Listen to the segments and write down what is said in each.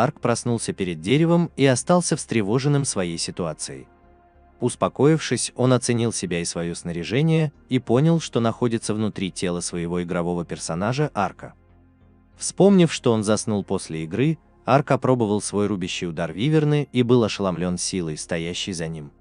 Арк проснулся перед деревом и остался встревоженным своей ситуацией. Успокоившись, он оценил себя и свое снаряжение и понял, что находится внутри тела своего игрового персонажа Арка. Вспомнив, что он заснул после игры, Арк опробовал свой рубящий удар виверны и был ошеломлен силой, стоящей за ним.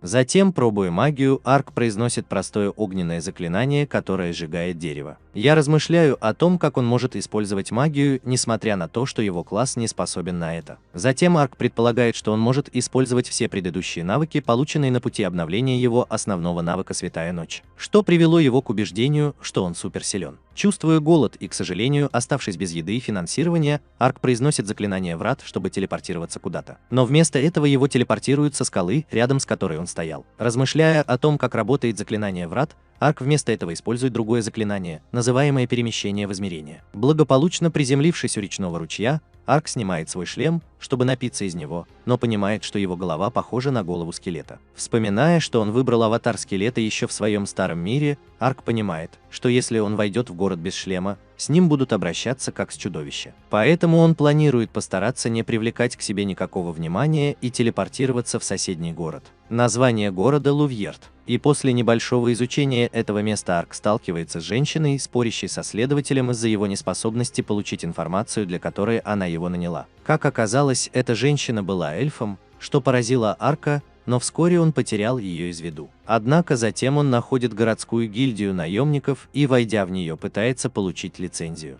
Затем, пробуя магию, Арк произносит простое огненное заклинание, которое сжигает дерево. Я размышляю о том, как он может использовать магию, несмотря на то, что его класс не способен на это. Затем Арк предполагает, что он может использовать все предыдущие навыки, полученные на пути обновления его основного навыка Святая Ночь, что привело его к убеждению, что он суперсилен. Чувствуя голод и, к сожалению, оставшись без еды и финансирования, Арк произносит заклинание врат, чтобы телепортироваться куда-то. Но вместо этого его телепортируют со скалы, рядом с которой он стоял. Размышляя о том, как работает заклинание врат, Арк вместо этого использует другое заклинание, называемое перемещение в измерение. Благополучно приземлившись у речного ручья, Арк снимает свой шлем, чтобы напиться из него, но понимает, что его голова похожа на голову скелета. Вспоминая, что он выбрал аватар скелета еще в своем старом мире, Арк понимает, что если он войдет в город без шлема, с ним будут обращаться как с чудовищем. Поэтому он планирует постараться не привлекать к себе никакого внимания и телепортироваться в соседний город. Название города Лувьерт. И после небольшого изучения этого места Арк сталкивается с женщиной, спорящей со следователем из-за его неспособности получить информацию, для которой она его наняла. Как оказалось, эта женщина была эльфом, что поразило Арка, но вскоре он потерял ее из виду. Однако затем он находит городскую гильдию наемников и, войдя в нее, пытается получить лицензию.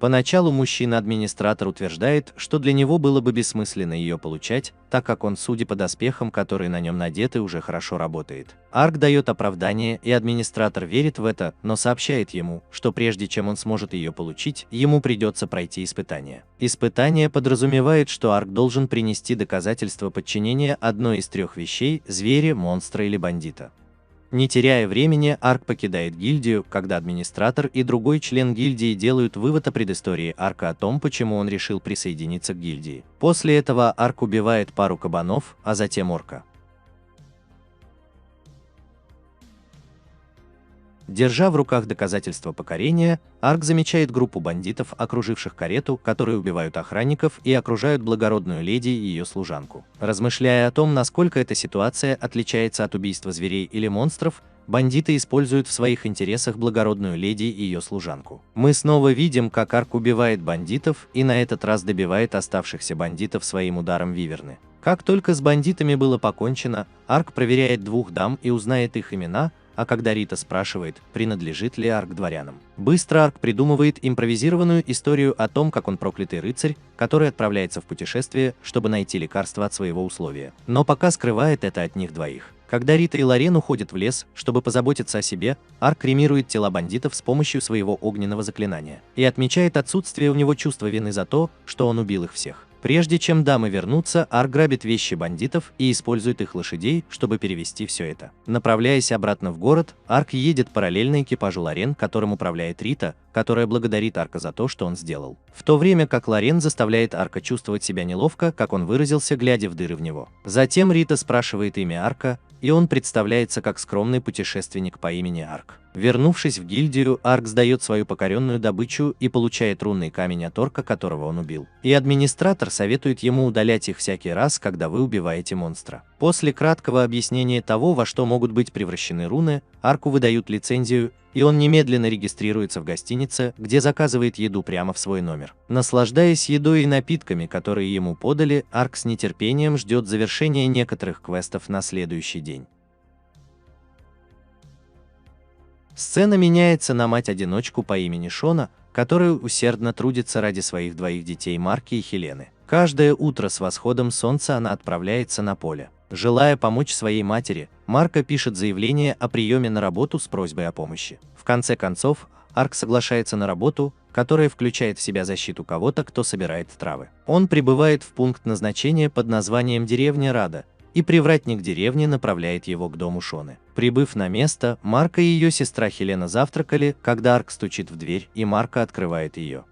Поначалу мужчина-администратор утверждает, что для него было бы бессмысленно ее получать, так как он, судя по доспехам, которые на нем надеты, уже хорошо работает. Арк дает оправдание, и администратор верит в это, но сообщает ему, что прежде чем он сможет ее получить, ему придется пройти испытание. Испытание подразумевает, что Арк должен принести доказательство подчинения одной из трех вещей – зверя, монстра или бандита. Не теряя времени, Арк покидает гильдию, когда администратор и другой член гильдии делают вывод о предыстории Арка о том, почему он решил присоединиться к гильдии. После этого Арк убивает пару кабанов, а затем орка. Держа в руках доказательства покорения, Арк замечает группу бандитов, окруживших карету, которые убивают охранников и окружают благородную леди и ее служанку. Размышляя о том, насколько эта ситуация отличается от убийства зверей или монстров, бандиты используют в своих интересах благородную леди и ее служанку. Мы снова видим, как Арк убивает бандитов и на этот раз добивает оставшихся бандитов своим ударом виверны. Как только с бандитами было покончено, Арк проверяет двух дам и узнает их имена, а когда Рита спрашивает, принадлежит ли Арк дворянам. Быстро Арк придумывает импровизированную историю о том, как он проклятый рыцарь, который отправляется в путешествие, чтобы найти лекарство от своего условия. Но пока скрывает это от них двоих. Когда Рита и Лорен уходят в лес, чтобы позаботиться о себе, Арк кремирует тела бандитов с помощью своего огненного заклинания и отмечает отсутствие у него чувства вины за то, что он убил их всех. Прежде чем дамы вернутся, Арк грабит вещи бандитов и использует их лошадей, чтобы перевести все это. Направляясь обратно в город, Арк едет параллельно экипажу Лорен, которым управляет Рита, которая благодарит Арка за то, что он сделал. В то время как Лорен заставляет Арка чувствовать себя неловко, как он выразился, глядя в дыры в него. Затем Рита спрашивает имя Арка, и он представляется как скромный путешественник по имени Арк. Вернувшись в гильдию, Арк сдает свою покоренную добычу и получает рунный камень от орка, которого он убил. И администратор советует ему удалять их всякий раз, когда вы убиваете монстра. После краткого объяснения того, во что могут быть превращены руны, Арку выдают лицензию, и он немедленно регистрируется в гостинице, где заказывает еду прямо в свой номер. Наслаждаясь едой и напитками, которые ему подали, Арк с нетерпением ждет завершения некоторых квестов на следующий день. Сцена меняется на мать-одиночку по имени Шона, которая усердно трудится ради своих двоих детей Марки и Хелены. Каждое утро с восходом солнца она отправляется на поле. Желая помочь своей матери, Марка пишет заявление о приеме на работу с просьбой о помощи. В конце концов, Арк соглашается на работу, которая включает в себя защиту кого-то, кто собирает травы. Он прибывает в пункт назначения под названием «Деревня Рада», и привратник деревни направляет его к дому Шоны. Прибыв на место, Марка и ее сестра Хелена завтракали, когда Арк стучит в дверь, и Марка открывает ее.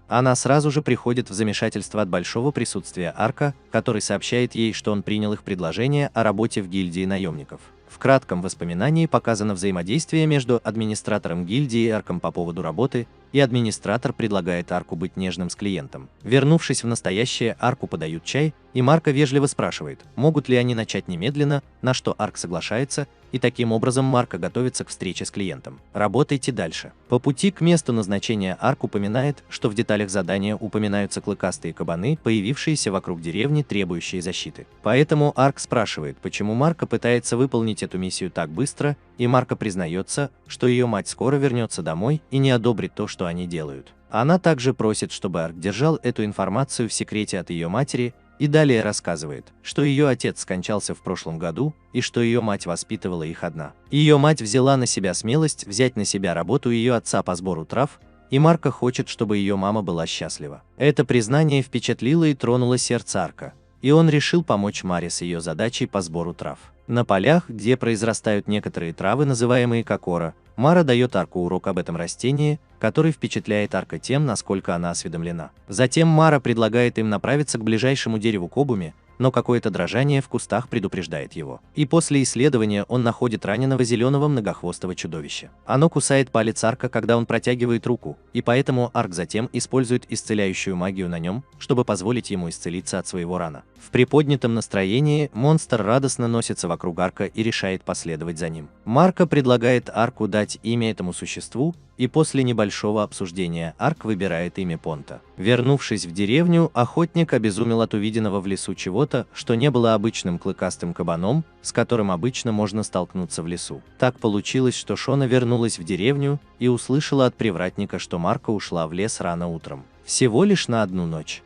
Она сразу же приходит в замешательство от большого присутствия Арка, который сообщает ей, что он принял их предложение о работе в гильдии наемников. В кратком воспоминании показано взаимодействие между администратором гильдии и Арком по поводу работы, и администратор предлагает Арку быть нежным с клиентом. Вернувшись в настоящее, Арку подают чай, и Марко вежливо спрашивает, могут ли они начать немедленно, на что Арк соглашается, и таким образом Марко готовится к встрече с клиентом. Работайте дальше. По пути к месту назначения Арк упоминает, что в деталях задания упоминаются клыкастые кабаны, появившиеся вокруг деревни, требующие защиты. Поэтому Арк спрашивает, почему Марко пытается выполнить эту миссию так быстро, и Марко признается, что ее мать скоро вернется домой и не одобрит то, что они делают. Она также просит, чтобы Арк держал эту информацию в секрете от ее матери, и далее рассказывает, что ее отец скончался в прошлом году и что ее мать воспитывала их одна. Ее мать взяла на себя смелость взять на себя работу ее отца по сбору трав, и Марко хочет, чтобы ее мама была счастлива. Это признание впечатлило и тронуло сердце Арка, и он решил помочь Маре с ее задачей по сбору трав. На полях, где произрастают некоторые травы, называемые кокора, Мара дает Арку урок об этом растении, который впечатляет Арка тем, насколько она осведомлена. Затем Мара предлагает им направиться к ближайшему дереву Кобуми, но какое-то дрожание в кустах предупреждает его. И после исследования он находит раненого зеленого многохвостого чудовища. Оно кусает палец Арка, когда он протягивает руку, и поэтому Арк затем использует исцеляющую магию на нем, чтобы позволить ему исцелиться от своего рана. В приподнятом настроении монстр радостно носится вокруг Арка и решает последовать за ним. Марко предлагает Арку дать имя этому существу, и после небольшого обсуждения Арк выбирает имя Понта. Вернувшись в деревню, охотник обезумел от увиденного в лесу чего-то, что не было обычным клыкастым кабаном, с которым обычно можно столкнуться в лесу. Так получилось, что Шона вернулась в деревню и услышала от привратника, что Марко ушла в лес рано утром. Всего лишь на одну ночь.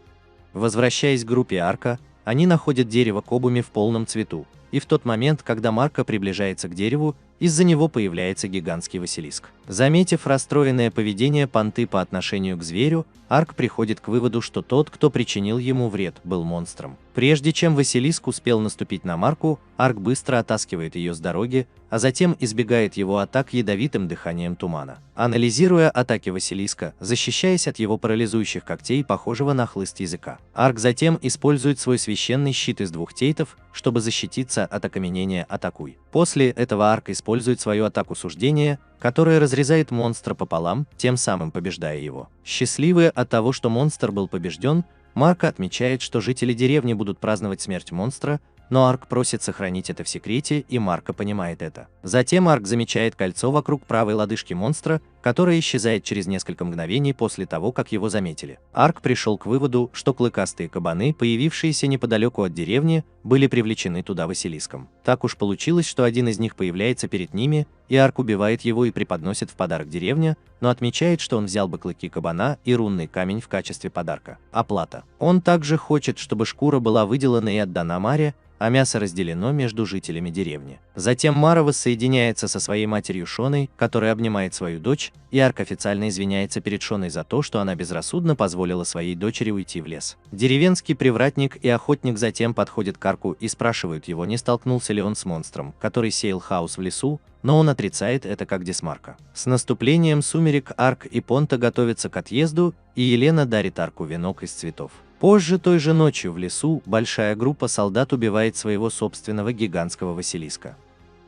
Возвращаясь к группе Арка, они находят дерево Кобуми в полном цвету, и в тот момент, когда Марко приближается к дереву, из-за него появляется гигантский Василиск. Заметив расстроенное поведение Понты по отношению к зверю, Арк приходит к выводу, что тот, кто причинил ему вред, был монстром. Прежде чем Василиск успел наступить на Марку, Арк быстро оттаскивает ее с дороги, а затем избегает его атак ядовитым дыханием тумана. Анализируя атаки Василиска, защищаясь от его парализующих когтей, похожего на хлыст языка, Арк затем использует свой священный щит из 2 тейтов, чтобы защититься от окаменения «Атакуй». После этого Арк использует свою атаку суждения, которая разрезает монстра пополам, тем самым побеждая его. Счастливый от того, что монстр был побежден, Марко отмечает, что жители деревни будут праздновать смерть монстра, но Арк просит сохранить это в секрете, и Марко понимает это. Затем Арк замечает кольцо вокруг правой лодыжки монстра, которое исчезает через несколько мгновений после того, как его заметили. Арк пришел к выводу, что клыкастые кабаны, появившиеся неподалеку от деревни, были привлечены туда Василиском. Так уж получилось, что один из них появляется перед ними, и Арк убивает его и преподносит в подарок деревне, но отмечает, что он взял бы клыки кабана и рунный камень в качестве подарка. Оплата. Он также хочет, чтобы шкура была выделана и отдана Маре, а мясо разделено между жителями деревни. Затем Мара воссоединяется со своей матерью Шоной, которая обнимает свою дочь, и Арк официально извиняется перед Шоной за то, что она безрассудно позволила своей дочери уйти в лес. Деревенский привратник и охотник затем подходят к Арку и спрашивают его, не столкнулся ли он с монстром, который сеял хаос в лесу, но он отрицает это как Десмарка. С наступлением сумерек Арк и Понта готовятся к отъезду, и Елена дарит Арку венок из цветов. Позже той же ночью в лесу большая группа солдат убивает своего собственного гигантского Василиска.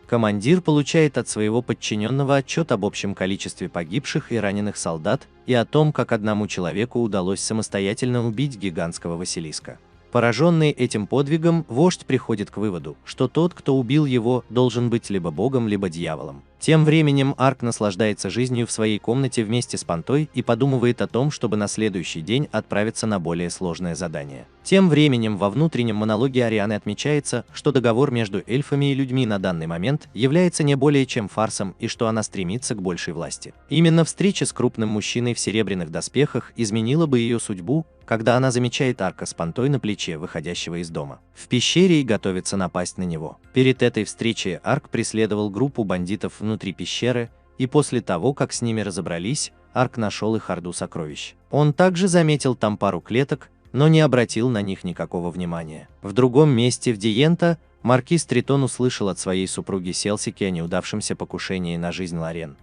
Командир получает от своего подчиненного отчет об общем количестве погибших и раненых солдат и о том, как одному человеку удалось самостоятельно убить гигантского Василиска. Пораженный этим подвигом, вождь приходит к выводу, что тот, кто убил его, должен быть либо богом, либо дьяволом. Тем временем Арк наслаждается жизнью в своей комнате вместе с Понтой и подумывает о том, чтобы на следующий день отправиться на более сложное задание. Тем временем во внутреннем монологе Арианы отмечается, что договор между эльфами и людьми на данный момент является не более чем фарсом и что она стремится к большей власти. Именно встреча с крупным мужчиной в серебряных доспехах изменила бы ее судьбу, когда она замечает Арка с Понтой на плече, выходящего из дома. В пещере и готовится напасть на него. Перед этой встречей Арк преследовал группу бандитов внутри пещеры, и после того, как с ними разобрались, Арк нашел их орду сокровищ. Он также заметил там пару клеток, но не обратил на них никакого внимания. В другом месте в Диента маркиз Тритон услышал от своей супруги Селсики о неудавшемся покушении на жизнь Лорен.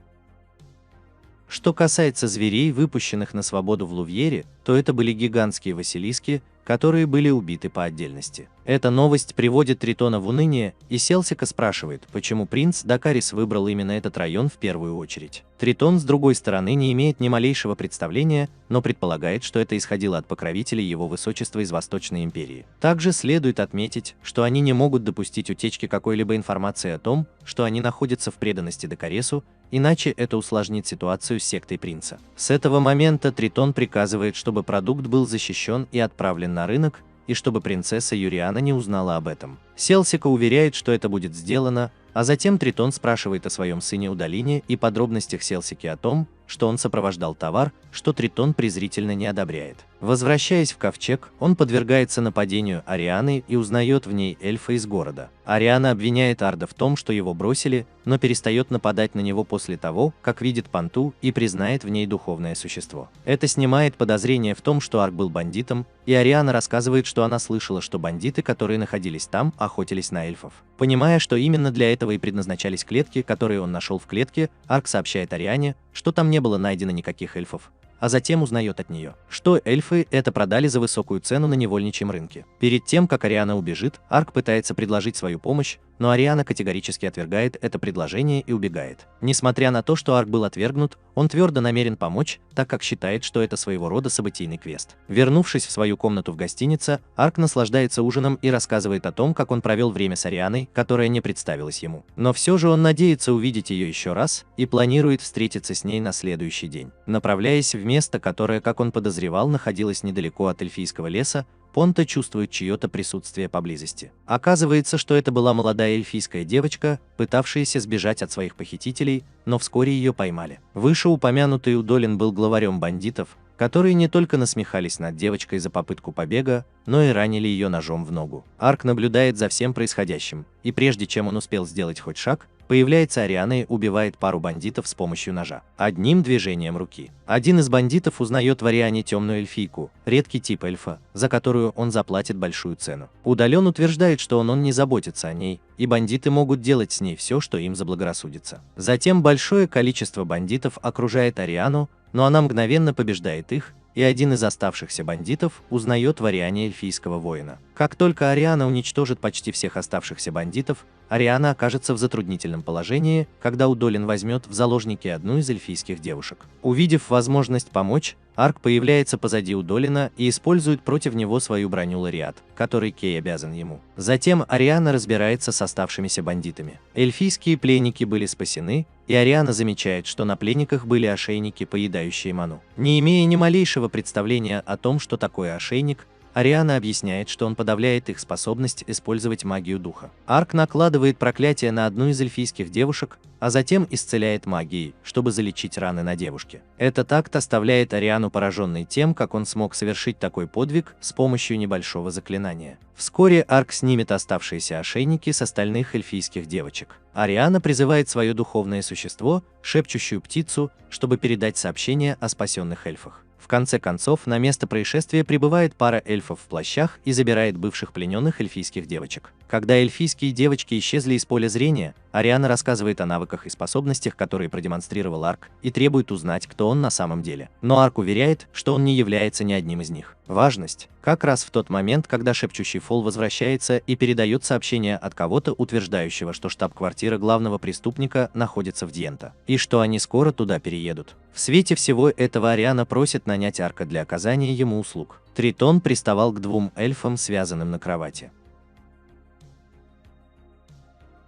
Что касается зверей, выпущенных на свободу в Лувьере, то это были гигантские василиски, которые были убиты по отдельности. Эта новость приводит Тритона в уныние, и Селсика спрашивает, почему принц Дакарис выбрал именно этот район в первую очередь. Тритон, с другой стороны, не имеет ни малейшего представления, но предполагает, что это исходило от покровителей его высочества из Восточной империи. Также следует отметить, что они не могут допустить утечки какой-либо информации о том, что они находятся в преданности Дакаресу, иначе это усложнит ситуацию с сектой принца. С этого момента Тритон приказывает, чтобы продукт был защищен и отправлен на рынок, и чтобы принцесса Юриана не узнала об этом. Селсика уверяет, что это будет сделано, а затем Тритон спрашивает о своем сыне Удалине и подробностях Селсики о том, что он сопровождал товар, что Тритон презрительно не одобряет. Возвращаясь в ковчег, он подвергается нападению Арианы и узнает в ней эльфа из города. Ариана обвиняет Арда в том, что его бросили, но перестает нападать на него после того, как видит Панту и признает в ней духовное существо. Это снимает подозрение в том, что Арк был бандитом, и Ариана рассказывает, что она слышала, что бандиты, которые находились там, охотились на эльфов. Понимая, что именно для этого и предназначались клетки, которые он нашел в клетке, Арк сообщает Ариане, что там не было найдено никаких эльфов, а затем узнает от нее, что эльфы это продали за высокую цену на невольничьем рынке. Перед тем, как Ариана убежит, Арк пытается предложить свою помощь, но Ариана категорически отвергает это предложение и убегает. Несмотря на то, что Арк был отвергнут, он твердо намерен помочь, так как считает, что это своего рода событийный квест. Вернувшись в свою комнату в гостинице, Арк наслаждается ужином и рассказывает о том, как он провел время с Арианой, которая не представилась ему. Но все же он надеется увидеть ее еще раз и планирует встретиться с ней на следующий день. Направляясь в место, которое, как он подозревал, находилось недалеко от эльфийского леса, Понта чувствует чье-то присутствие поблизости. Оказывается, что это была молодая эльфийская девочка, пытавшаяся сбежать от своих похитителей, но вскоре ее поймали. Вышеупомянутый Удолин был главарем бандитов, которые не только насмехались над девочкой за попытку побега, но и ранили ее ножом в ногу. Арк наблюдает за всем происходящим, и прежде чем он успел сделать хоть шаг, появляется Ариана и убивает пару бандитов с помощью ножа. Одним движением руки. Один из бандитов узнает в Ариане темную эльфийку, редкий тип эльфа, за которую он заплатит большую цену. Удален утверждает, что он не заботится о ней, и бандиты могут делать с ней все, что им заблагорассудится. Затем большое количество бандитов окружает Ариану, но она мгновенно побеждает их, и один из оставшихся бандитов узнает в Ариане эльфийского воина. Как только Ариана уничтожит почти всех оставшихся бандитов, Ариана окажется в затруднительном положении, когда Удолин возьмет в заложники одну из эльфийских девушек. Увидев возможность помочь, Арк появляется позади Удолина и использует против него свою броню Лариат, которой Кей обязан ему. Затем Ариана разбирается с оставшимися бандитами. Эльфийские пленники были спасены, и Ариана замечает, что на пленниках были ошейники, поедающие ману. Не имея ни малейшего представления о том, что такое ошейник, Ариана объясняет, что он подавляет их способность использовать магию духа. Арк накладывает проклятие на одну из эльфийских девушек, а затем исцеляет магией, чтобы залечить раны на девушке. Этот акт оставляет Ариану пораженной тем, как он смог совершить такой подвиг с помощью небольшого заклинания. Вскоре Арк снимет оставшиеся ошейники с остальных эльфийских девочек. Ариана призывает свое духовное существо, шепчущую птицу, чтобы передать сообщение о спасенных эльфах. В конце концов, на место происшествия прибывает пара эльфов в плащах и забирает бывших плененных эльфийских девочек. Когда эльфийские девочки исчезли из поля зрения, Ариана рассказывает о навыках и способностях, которые продемонстрировал Арк, и требует узнать, кто он на самом деле. Но Арк уверяет, что он не является ни одним из них. Важность. Как раз в тот момент, когда шепчущий фол возвращается и передает сообщение от кого-то, утверждающего, что штаб-квартира главного преступника находится в Дьента, и что они скоро туда переедут. В свете всего этого Ариана просит нанять Арка для оказания ему услуг. Тритон приставал к двум эльфам, связанным на кровати.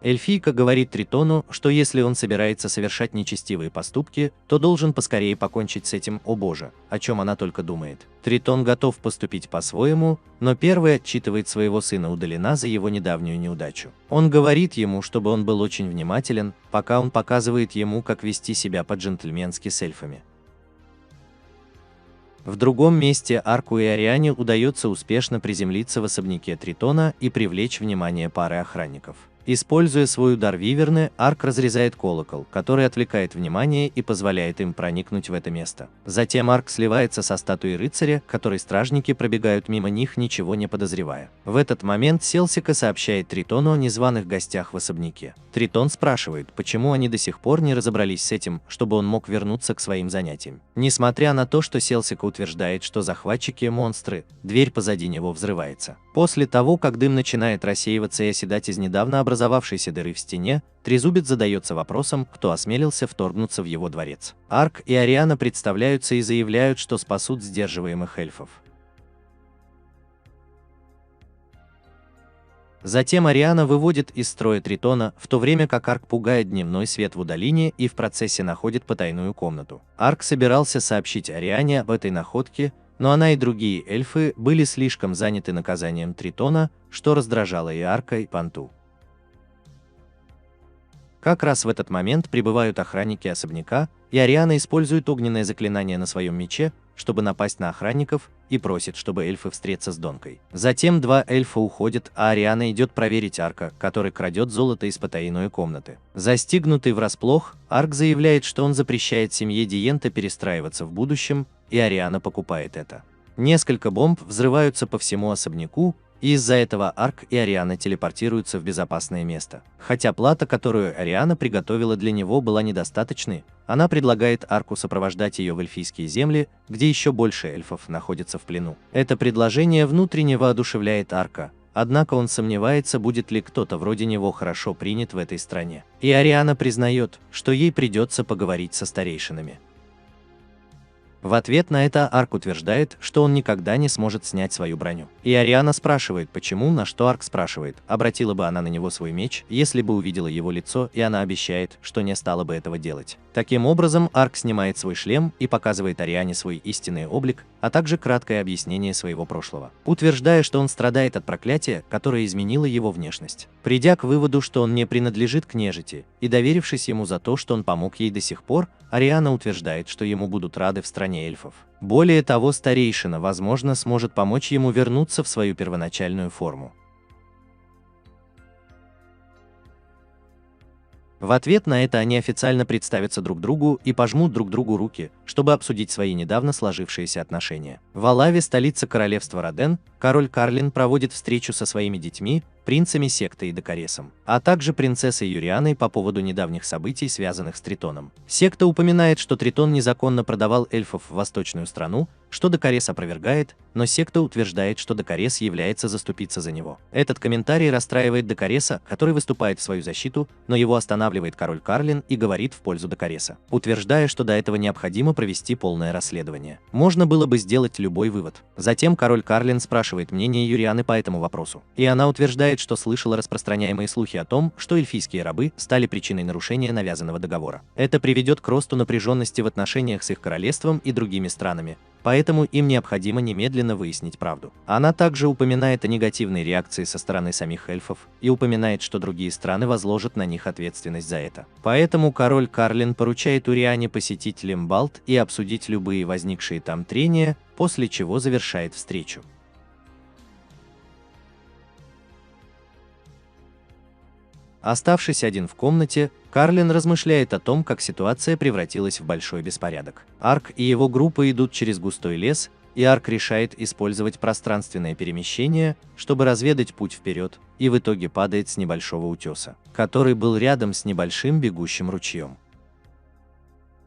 Эльфийка говорит Тритону, что если он собирается совершать нечестивые поступки, то должен поскорее покончить с этим, о боже, о чем она только думает. Тритон готов поступить по-своему, но первый отчитывает своего сына Удалина за его недавнюю неудачу. Он говорит ему, чтобы он был очень внимателен, пока он показывает ему, как вести себя по-джентльменски с эльфами. В другом месте Арку и Ариане удается успешно приземлиться в особняке Тритона и привлечь внимание пары охранников. Используя свой удар виверны, Арк разрезает колокол, который отвлекает внимание и позволяет им проникнуть в это место. Затем Арк сливается со статуей рыцаря, которой стражники пробегают мимо них, ничего не подозревая. В этот момент Селсика сообщает Тритону о незваных гостях в особняке. Тритон спрашивает, почему они до сих пор не разобрались с этим, чтобы он мог вернуться к своим занятиям. Несмотря на то, что Селсика утверждает, что захватчики – монстры, дверь позади него взрывается. После того, как дым начинает рассеиваться и оседать из недавно образовавшейся дыры в стене, Трезубец задается вопросом, кто осмелился вторгнуться в его дворец. Арк и Ариана представляются и заявляют, что спасут сдерживаемых эльфов. Затем Ариана выводит из строя Тритона, в то время как Арк пугает дневной свет в удалине и в процессе находит потайную комнату. Арк собирался сообщить Ариане об этой находке, но она и другие эльфы были слишком заняты наказанием Тритона, что раздражало и Арка, и Панту. Как раз в этот момент прибывают охранники особняка, и Ариана использует огненное заклинание на своем мече, чтобы напасть на охранников, и просит, чтобы эльфы встретятся с Донкой. Затем два эльфа уходят, а Ариана идет проверить Арка, который крадет золото из потайной комнаты. Застигнутый врасплох, Арк заявляет, что он запрещает семье Диента перестраиваться в будущем, и Ариана покупает это. Несколько бомб взрываются по всему особняку, и из-за этого Арк и Ариана телепортируются в безопасное место. Хотя плата, которую Ариана приготовила для него, была недостаточной, она предлагает Арку сопровождать ее в эльфийские земли, где еще больше эльфов находятся в плену. Это предложение внутренне воодушевляет Арка, однако он сомневается, будет ли кто-то вроде него хорошо принят в этой стране. И Ариана признает, что ей придется поговорить со старейшинами. В ответ на это Арк утверждает, что он никогда не сможет снять свою броню. И Ариана спрашивает, почему, на что Арк спрашивает, обратила бы она на него свой меч, если бы увидела его лицо, и она обещает, что не стала бы этого делать. Таким образом, Арк снимает свой шлем и показывает Ариане свой истинный облик, а также краткое объяснение своего прошлого, утверждая, что он страдает от проклятия, которое изменило его внешность. Придя к выводу, что он не принадлежит к нежити, и доверившись ему за то, что он помог ей до сих пор, Ариана утверждает, что ему будут рады в стране эльфов. Более того, старейшина, возможно, сможет помочь ему вернуться в свою первоначальную форму. В ответ на это они официально представятся друг другу и пожмут друг другу руки, чтобы обсудить свои недавно сложившиеся отношения. В Алаве, столице королевства Роден, король Карлин проводит встречу со своими детьми, принцами секты и Докаресом, а также принцессой Юрианой по поводу недавних событий, связанных с Тритоном. Секта упоминает, что Тритон незаконно продавал эльфов в восточную страну, что Докарес опровергает, но секта утверждает, что Докарес является заступиться за него. Этот комментарий расстраивает Докареса, который выступает в свою защиту, но его останавливает король Карлин и говорит в пользу Докареса, утверждая, что до этого необходимо провести полное расследование. Можно было бы сделать любой вывод. Затем король Карлин спрашивает мнение Юрианы по этому вопросу, и она утверждает, что слышала распространяемые слухи о том, что эльфийские рабы стали причиной нарушения навязанного договора. Это приведет к росту напряженности в отношениях с их королевством и другими странами, поэтому им необходимо немедленно выяснить правду. Она также упоминает о негативной реакции со стороны самих эльфов и упоминает, что другие страны возложат на них ответственность за это. Поэтому король Карлин поручает Юриане посетить Лимбалт и обсудить любые возникшие там трения, после чего завершает встречу. Оставшись один в комнате, Карлин размышляет о том, как ситуация превратилась в большой беспорядок. Арк и его группа идут через густой лес, и Арк решает использовать пространственное перемещение, чтобы разведать путь вперед, и в итоге падает с небольшого утеса, который был рядом с небольшим бегущим ручьем.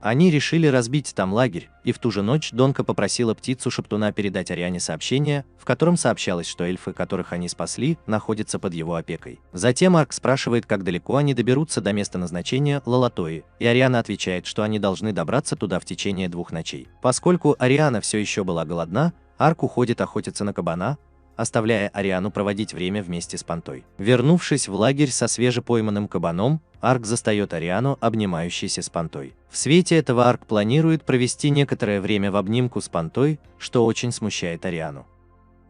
Они решили разбить там лагерь, и в ту же ночь Донка попросила птицу-шептуна передать Ариане сообщение, в котором сообщалось, что эльфы, которых они спасли, находятся под его опекой. Затем Арк спрашивает, как далеко они доберутся до места назначения Лалатои, и Ариана отвечает, что они должны добраться туда в течение 2 ночей. Поскольку Ариана все еще была голодна, Арк уходит охотиться на кабана, оставляя Ариану проводить время вместе с Пантой. Вернувшись в лагерь со свежепойманным кабаном, Арк застает Ариану, обнимающейся с Пантой. В свете этого Арк планирует провести некоторое время в обнимку с Пантой, что очень смущает Ариану.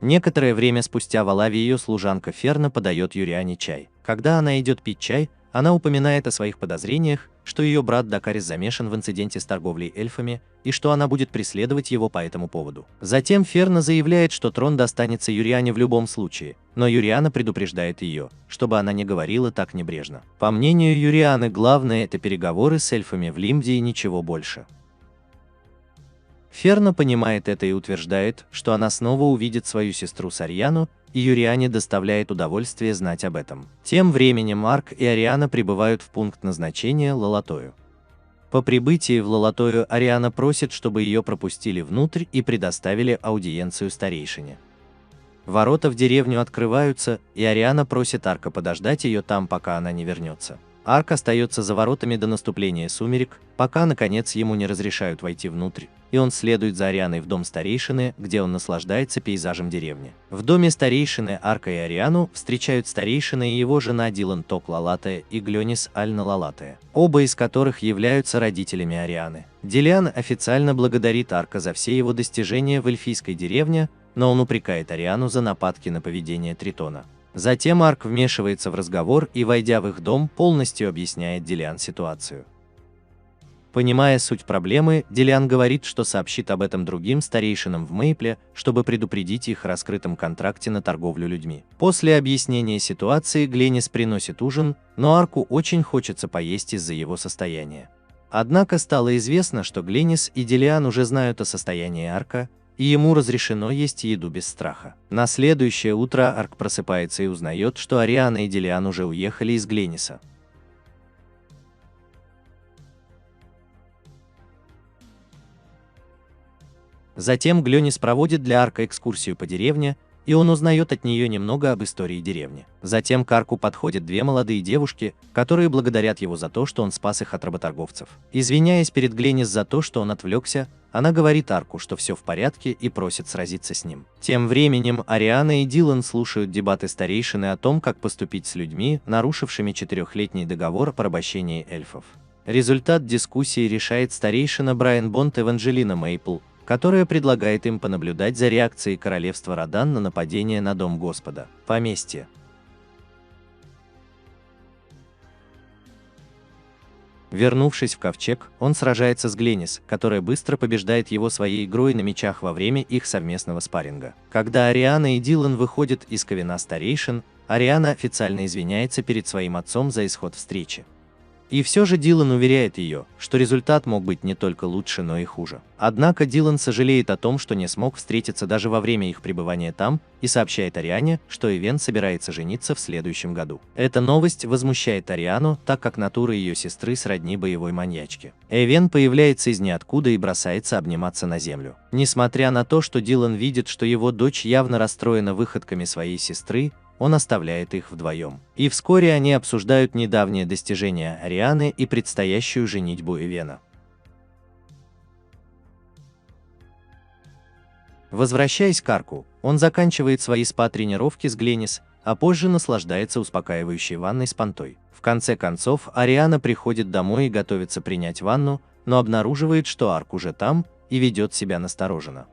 Некоторое время спустя в Алаве ее служанка Ферна подает Юриане чай. Когда она идет пить чай, она упоминает о своих подозрениях, что ее брат Дакарис замешан в инциденте с торговлей эльфами и что она будет преследовать его по этому поводу. Затем Ферна заявляет, что трон достанется Юриане в любом случае, но Юриана предупреждает ее, чтобы она не говорила так небрежно. По мнению Юрианы, главное – это переговоры с эльфами в Лимде и ничего больше. Ферна понимает это и утверждает, что она снова увидит свою сестру Сарьяну, и Юриане доставляет удовольствие знать об этом. Тем временем Арк и Ариана прибывают в пункт назначения Лалатою. По прибытии в Лалатою Ариана просит, чтобы ее пропустили внутрь и предоставили аудиенцию старейшине. Ворота в деревню открываются, и Ариана просит Арка подождать ее там, пока она не вернется. Арк остается за воротами до наступления сумерек, пока, наконец, ему не разрешают войти внутрь, и он следует за Арианой в дом старейшины, где он наслаждается пейзажем деревни. В доме старейшины Арка и Ариану встречают старейшина и его жена Дилан Ток Лалатая и Глёнис Альна Лалатая, оба из которых являются родителями Арианы. Дилиан официально благодарит Арка за все его достижения в эльфийской деревне, но он упрекает Ариану за нападки на поведение Тритона. Затем Арк вмешивается в разговор и, войдя в их дом, полностью объясняет Дилиан ситуацию. Понимая суть проблемы, Дилиан говорит, что сообщит об этом другим старейшинам в Мейпле, чтобы предупредить их о раскрытом контракте на торговлю людьми. После объяснения ситуации Гленнис приносит ужин, но Арку очень хочется поесть из-за его состояния. Однако стало известно, что Гленнис и Дилиан уже знают о состоянии Арка, и ему разрешено есть еду без страха. На следующее утро Арк просыпается и узнает, что Ариана и Дилиан уже уехали из Гленниса. Затем Глёнис проводит для Арка экскурсию по деревне, и он узнает от нее немного об истории деревни. Затем к Арку подходят две молодые девушки, которые благодарят его за то, что он спас их от работорговцев. Извиняясь перед Гленнис за то, что он отвлекся, она говорит Арку, что все в порядке, и просит сразиться с ним. Тем временем Ариана и Дилан слушают дебаты старейшины о том, как поступить с людьми, нарушившими 4-летний договор о порабощении эльфов. Результат дискуссии решает старейшина Брайан Бонд Эванжелина Мейпл, которая предлагает им понаблюдать за реакцией королевства Родан на нападение на Дом Господа, поместье. Вернувшись в ковчег, он сражается с Гленнис, которая быстро побеждает его своей игрой на мечах во время их совместного спарринга. Когда Ариана и Дилан выходят из ковена старейшин, Ариана официально извиняется перед своим отцом за исход встречи. И все же Дилан уверяет ее, что результат мог быть не только лучше, но и хуже. Однако Дилан сожалеет о том, что не смог встретиться даже во время их пребывания там, и сообщает Ариане, что Эвен собирается жениться в следующем году. Эта новость возмущает Ариану, так как натура ее сестры сродни боевой маньячке. Эвен появляется из ниоткуда и бросается обниматься на землю. Несмотря на то, что Дилан видит, что его дочь явно расстроена выходками своей сестры, он оставляет их вдвоем. И вскоре они обсуждают недавние достижения Арианы и предстоящую женитьбу Эвена. Возвращаясь к Арку, он заканчивает свои спа-тренировки с Гленнис, а позже наслаждается успокаивающей ванной с понтой. В конце концов, Ариана приходит домой и готовится принять ванну, но обнаруживает, что Арк уже там и ведет себя настороженно.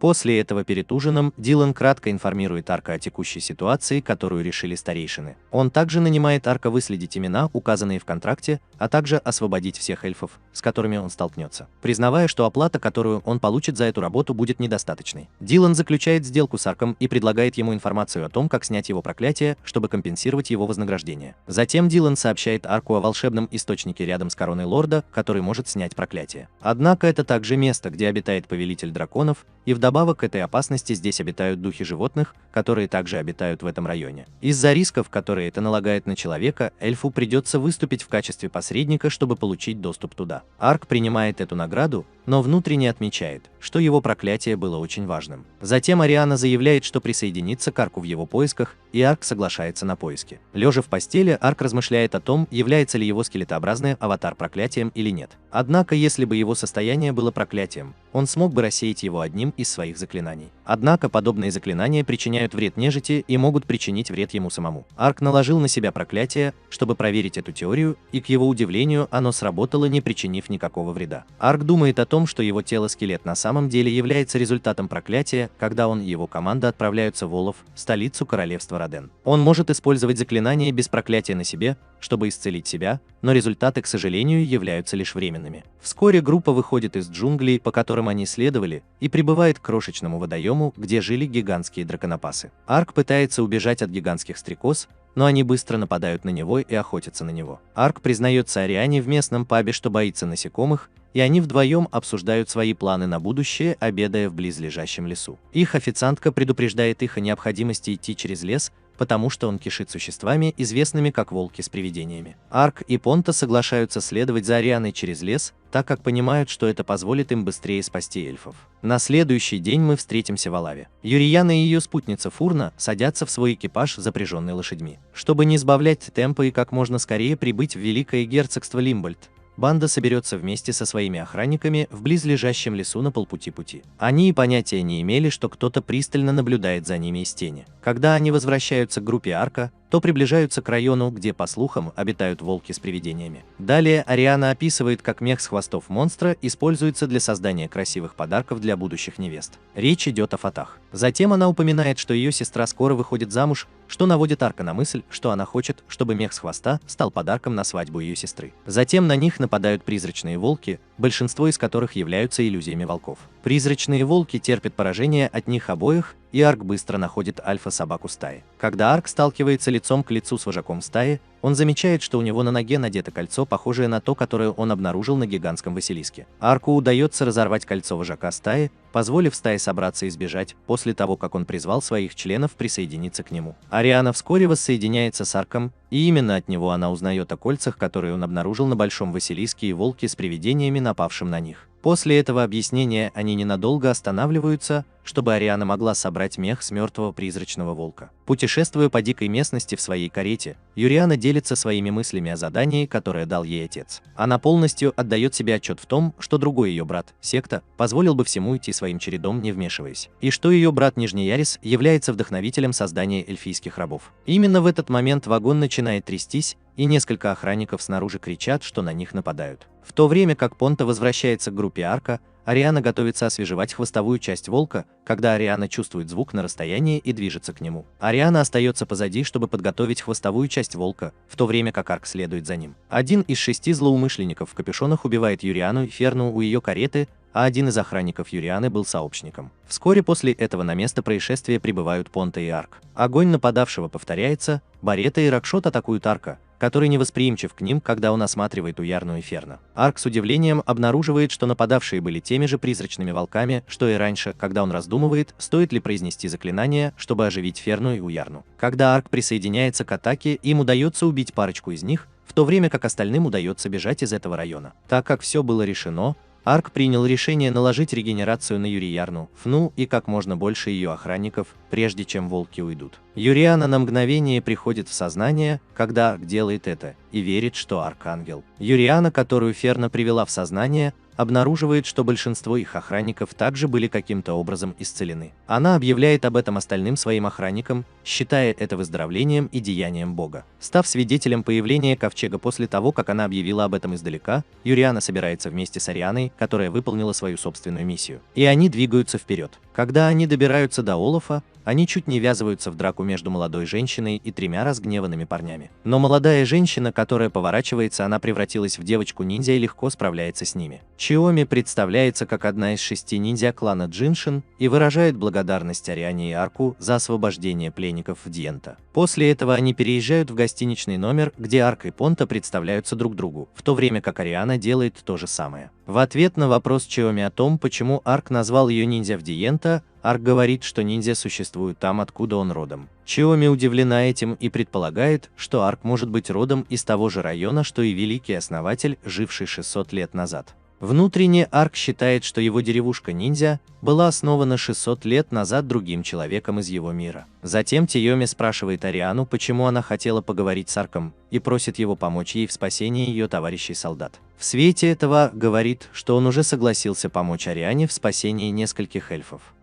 После этого перед ужином Дилан кратко информирует Арка о текущей ситуации, которую решили старейшины. Он также нанимает Арка выследить имена, указанные в контракте, а также освободить всех эльфов, с которыми он столкнется, признавая, что оплата, которую он получит за эту работу, будет недостаточной. Дилан заключает сделку с Арком и предлагает ему информацию о том, как снять его проклятие, чтобы компенсировать его вознаграждение. Затем Дилан сообщает Арку о волшебном источнике рядом с короной лорда, который может снять проклятие. Однако это также место, где обитает повелитель драконов, и вдобавок к этой опасности здесь обитают духи животных, которые также обитают в этом районе. Из-за рисков, которые это налагает на человека, эльфу придется выступить в качестве посредника, чтобы получить доступ туда. Арк принимает эту награду, но внутренне отмечает, что его проклятие было очень важным. Затем Ариана заявляет, что присоединится к Арку в его поисках, и Арк соглашается на поиски. Лежа в постели, Арк размышляет о том, является ли его скелетообразный аватар проклятием или нет. Однако, если бы его состояние было проклятием, он смог бы рассеять его одним из своих заклинаний. Однако подобные заклинания причиняют вред нежити и могут причинить вред ему самому. Арк наложил на себя проклятие, чтобы проверить эту теорию, и к его удивлению оно сработало, не причинив никакого вреда. Арк думает о том, что его тело-скелет на самом деле является результатом проклятия, когда он и его команда отправляются в Олов, столицу королевства Роден. Он может использовать заклинание без проклятия на себе, чтобы исцелить себя, но результаты, к сожалению, являются лишь временными. Вскоре группа выходит из джунглей, по которым они следовали, и прибывает к крошечному водоему, где жили гигантские драконопасы. Арк пытается убежать от гигантских стрекоз, но они быстро нападают на него и охотятся на него. Арк признается Ариане в местном пабе, что боится насекомых, и они вдвоем обсуждают свои планы на будущее, обедая в близлежащем лесу. Их официантка предупреждает их о необходимости идти через лес, потому что он кишит существами, известными как волки с привидениями. Арк и Понта соглашаются следовать за Арианой через лес, так как понимают, что это позволит им быстрее спасти эльфов. На следующий день мы встретимся в Олаве. Юрияна и ее спутница Фурна садятся в свой экипаж, запряженный лошадьми. Чтобы не сбавлять темпа и как можно скорее прибыть в Великое Герцогство Лимбольд, банда соберется вместе со своими охранниками в близлежащем лесу на полпути пути. Они и понятия не имели, что кто-то пристально наблюдает за ними из тени. Когда они возвращаются к группе Арка, то приближаются к району, где, по слухам, обитают волки с привидениями. Далее Ариана описывает, как мех с хвостов монстра используется для создания красивых подарков для будущих невест. Речь идет о фатах. Затем она упоминает, что ее сестра скоро выходит замуж, что наводит Арка на мысль, что она хочет, чтобы мех с хвоста стал подарком на свадьбу ее сестры. Затем на них нападают призрачные волки, большинство из которых являются иллюзиями волков. Призрачные волки терпят поражение от них обоих, и Арк быстро находит альфа-собаку стаи. Когда Арк сталкивается лицом к лицу с вожаком стаи, он замечает, что у него на ноге надето кольцо, похожее на то, которое он обнаружил на гигантском Василиске. Арку удается разорвать кольцо вожака стаи, позволив стае собраться и сбежать, после того, как он призвал своих членов присоединиться к нему. Ариана вскоре воссоединяется с Арком, и именно от него она узнает о кольцах, которые он обнаружил на Большом Василиске и волке с привидениями, напавшим на них. После этого объяснения они ненадолго останавливаются, чтобы Ариана могла собрать мех с мертвого призрачного волка. Путешествуя по дикой местности в своей карете, Юриана делится своими мыслями о задании, которое дал ей отец. Она полностью отдает себе отчет в том, что другой ее брат, Секта, позволил бы всему идти своим чередом, не вмешиваясь, и что ее брат Нижнеярис является вдохновителем создания эльфийских рабов. Именно в этот момент вагон начинает трястись, и несколько охранников снаружи кричат, что на них нападают. В то время как Понта возвращается к группе Арка, Ариана готовится освежевать хвостовую часть волка, когда Ариана чувствует звук на расстоянии и движется к нему. Ариана остается позади, чтобы подготовить хвостовую часть волка, в то время как Арк следует за ним. Один из 6 злоумышленников в капюшонах убивает Юриану и Ферну у ее кареты, а один из охранников Юрианы был сообщником. Вскоре после этого на место происшествия прибывают Понта и Арк. Огонь нападавшего повторяется, Барета и Ракшот атакуют Арка, который не восприимчив к ним, когда он осматривает Уярну и Ферна. Арк с удивлением обнаруживает, что нападавшие были теми же призрачными волками, что и раньше, когда он раздумывает, стоит ли произнести заклинание, чтобы оживить Ферну и Уярну. Когда Арк присоединяется к атаке, им удается убить парочку из них, в то время как остальным удается бежать из этого района. Так как все было решено, Арк принял решение наложить регенерацию на Юриярну, Фну и как можно больше ее охранников, прежде чем волки уйдут. Юриана на мгновение приходит в сознание, когда Арк делает это, и верит, что Арк ангел. Юриана, которую Ферна привела в сознание, обнаруживает, что большинство их охранников также были каким-то образом исцелены. Она объявляет об этом остальным своим охранникам, считая это выздоровлением и деянием Бога. Став свидетелем появления ковчега после того, как она объявила об этом издалека, Юриана собирается вместе с Арианой, которая выполнила свою собственную миссию. И они двигаются вперед. Когда они добираются до Олафа, они чуть не ввязываются в драку между молодой женщиной и 3 разгневанными парнями. Но молодая женщина, которая поворачивается, она превратилась в девочку-ниндзя и легко справляется с ними. Чиоми представляется как одна из 6 ниндзя клана Джиншин и выражает благодарность Ариане и Арку за освобождение пленников в Дьента. После этого они переезжают в гостиничный номер, где Арк и Понта представляются друг другу, в то время как Ариана делает то же самое. В ответ на вопрос Чиоми о том, почему Арк назвал ее ниндзя в Диента, Арк говорит, что ниндзя существуют там, откуда он родом. Чиоми удивлена этим и предполагает, что Арк может быть родом из того же района, что и великий основатель, живший 600 лет назад. Внутренне Арк считает, что его деревушка-ниндзя была основана 600 лет назад другим человеком из его мира. Затем Тиоми спрашивает Ариану, почему она хотела поговорить с Арком, и просит его помочь ей в спасении ее товарищей-солдат. В свете этого говорит, что он уже согласился помочь Ариане в спасении нескольких эльфов.